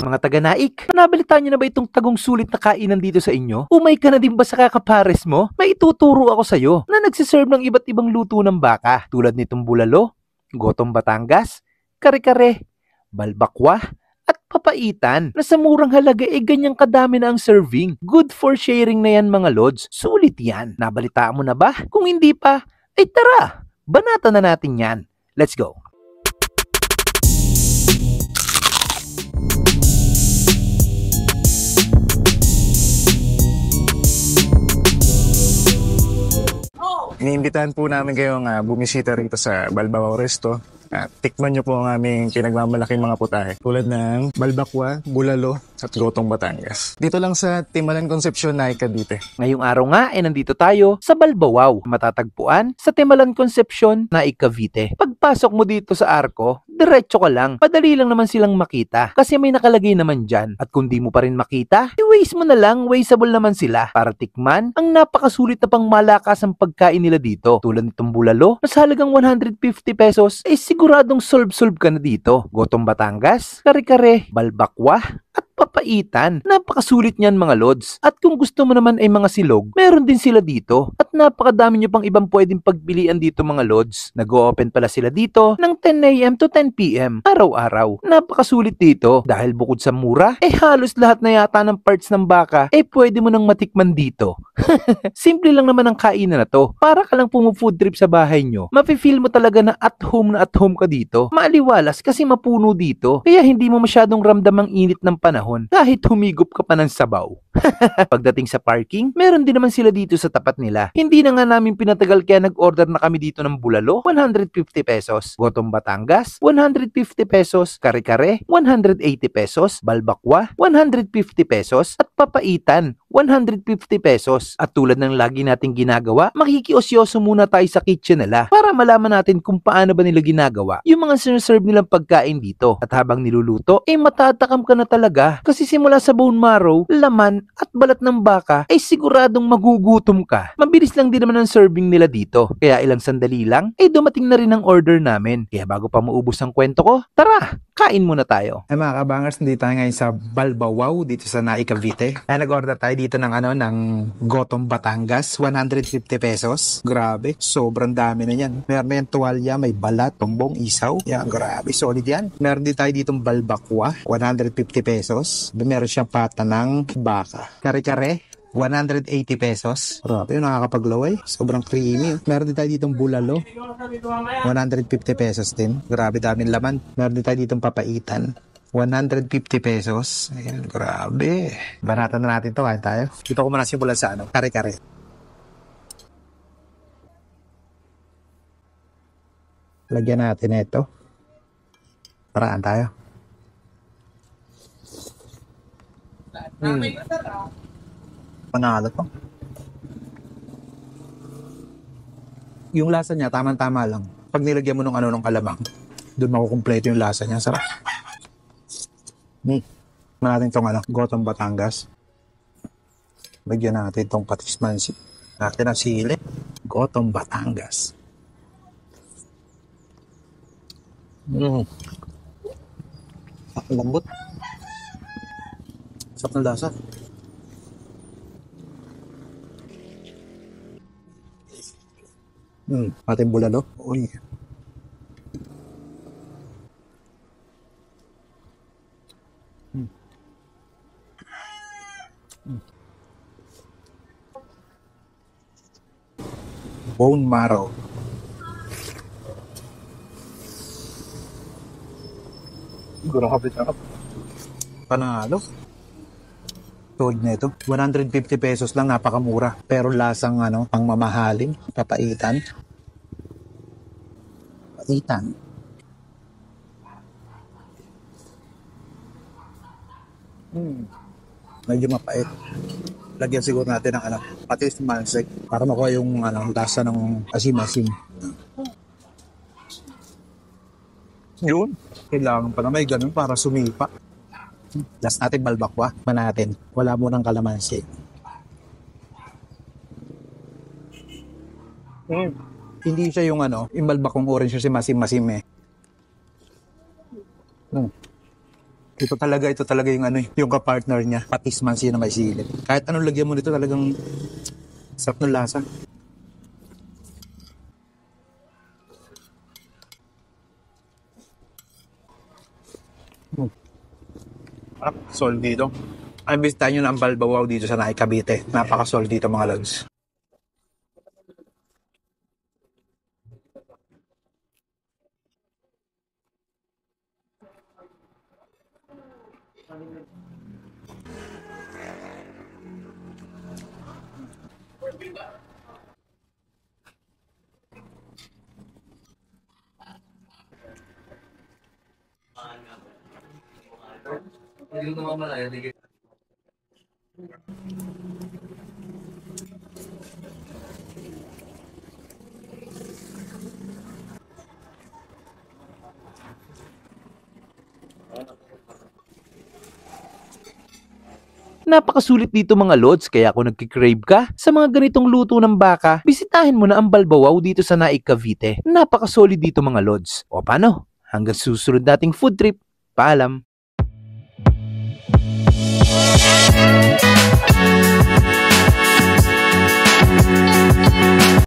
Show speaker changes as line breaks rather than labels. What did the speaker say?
Mga taga-Naik, nabalitaan niyo na ba itong tagong sulit na kainan dito sa inyo? Umay ka na din ba sa kakapares mo? May ituturo ako sa'yo na nagsiserve ng iba't ibang luto ng baka tulad nitong bulalo, gotong Batangas, kare-kare, balbakwa, at papaitan na sa murang halaga ganyang kadami na ang serving. Good for sharing na yan mga lods. Sulit yan. Nabalitaan mo na ba? Kung hindi pa, ay tara, banatan na natin yan. Let's go.
Iniimbitahan po namin kayong bumisita rito sa Balbao Resto. Tikman nyo po ang aming pinagmamalaking mga putahe tulad ng balbakwa, bulalo at gotong Batangas. Dito lang sa Timalan Concepcion, Naik, Cavite.
Ngayong araw nga nandito tayo sa Balbawaw, matatagpuan sa Timalan Concepcion, Naik, Cavite. Pagpasok mo dito sa arko, diretso ka lang. Padali lang naman silang makita kasi may nakalagay naman dyan. At kung di mo pa rin makita, i-waste mo na lang, wasteable naman sila para tikman ang napakasulit na pangmalakasang pagkain nila dito. Tulad nitong bulalo na sa halagang 150 pesos ay siguradong solve ka na dito. Gotong Batangas, kare-kare, balbakwa, at papaitan. Napakasulit niyan mga lods. At kung gusto mo naman ay mga silog, meron din sila dito. At napakadami nyo pang ibang pwedeng pagpilian dito mga lods. Nag-o-open pala sila dito ng 10 AM to 10 PM araw-araw. Napakasulit dito dahil bukod sa mura, halos lahat na yata ng parts ng baka pwede mo nang matikman dito. Simple lang naman ang kainan na to. Para ka lang pumu-food trip sa bahay nyo. Mafe-feel mo talaga na at home ka dito. Maaliwalas kasi mapuno dito. Kaya hindi mo masyadong ramdam ang init ng panahon kahit humigop ka pa ng sabaw. Pagdating sa parking, meron din naman sila dito sa tapat nila. Hindi na nga namin pinatagal kaya nag-order na kami dito ng bulalo, 150 pesos. Gotong Batangas, 150 pesos. Kare-kare, 180 pesos. Balbakwa, 150 pesos. At papaitan, 150 pesos. At tulad ng lagi nating ginagawa, makikiosyoso muna tayo sa kitchen nila para malaman natin kung paano ba nila ginagawa yung mga sinaserve nilang pagkain dito. At habang niluluto, matatakam ka na talaga kasi simula sa bone marrow, laman at balat ng baka siguradong magugutom ka. Mabilis lang din naman ang serving nila dito. Kaya ilang sandali lang, dumating na rin ang order namin. Kaya bago pa maubos ang kwento ko, tara, kain muna tayo.
Mga kabangers, nandito tayo ngayon sa Balbawaw dito sa Naik, Cavite. Nag-order tayo dito ng gotong Batangas, 150 pesos. Grabe, sobrang dami na yan. Meron na yan tuwalya, may balat, tumbong, isaw. Yan, grabe, solid yan. Meron din tayo ditong balbakwa, 150 pesos. Meron siyang pata ng baka. Kare-kare, 180 pesos. Grabe, yung nakakapaglaway. Sobrang creamy. Meron din tayo ditong bulalo, 150 pesos din. Grabe, daming laman. Meron din tayo ditong papaitan, 150 pesos. Ayan, grabe. Banatan na natin to, kain tayo. Dito ko muna simulan sa kare-kare. Lagyan natin ito. Paraan tayo. Panalo to. Yung lasa niya, tama-tama lang. Pag nilagyan mo ng kalamang, doon makukumpleto yung lasa niya. Sarap. Natin itong gotong Batangas. Lagyan natin itong patis mansi. Natin ang sili. Gotong Batangas. Lambot. Sarap ng lasa. Ating bulalo. Uy. Bone marrow. Grabe sarap. Panalo. Tulad na ito. 150 pesos lang, napakamura. Pero lasang pangmamahalin. Papaitan. Papaitan. Medyo mapait. Lagyan siguro natin ng patis mansik para makuha yung lasa ng asim-asim. Yun. Kailangan pa na may ganun para sumipa. Last natin balbakwa. Natin. Wala mo ng kalamansi. Hindi siya yung yung balbakong orange kasi masim-masim Ito talaga yung ano, yung kapartner niya. Patis man siya na may sili. Kahit anong lagyan mo nito, talagang sarap ng lasa. Sol dito. Ang bisita nyo ng Balbawaw dito sa Naik Cavite. Napaka-sol dito mga lods.
Napakasulit dito mga lods, kaya kung nagkikrave ka sa mga ganitong luto ng baka, bisitahin mo na ang Balbawaw dito sa Naik Cavite. Napakasolid dito mga lods. O paano? Hanggang susunod nating food trip. Paalam!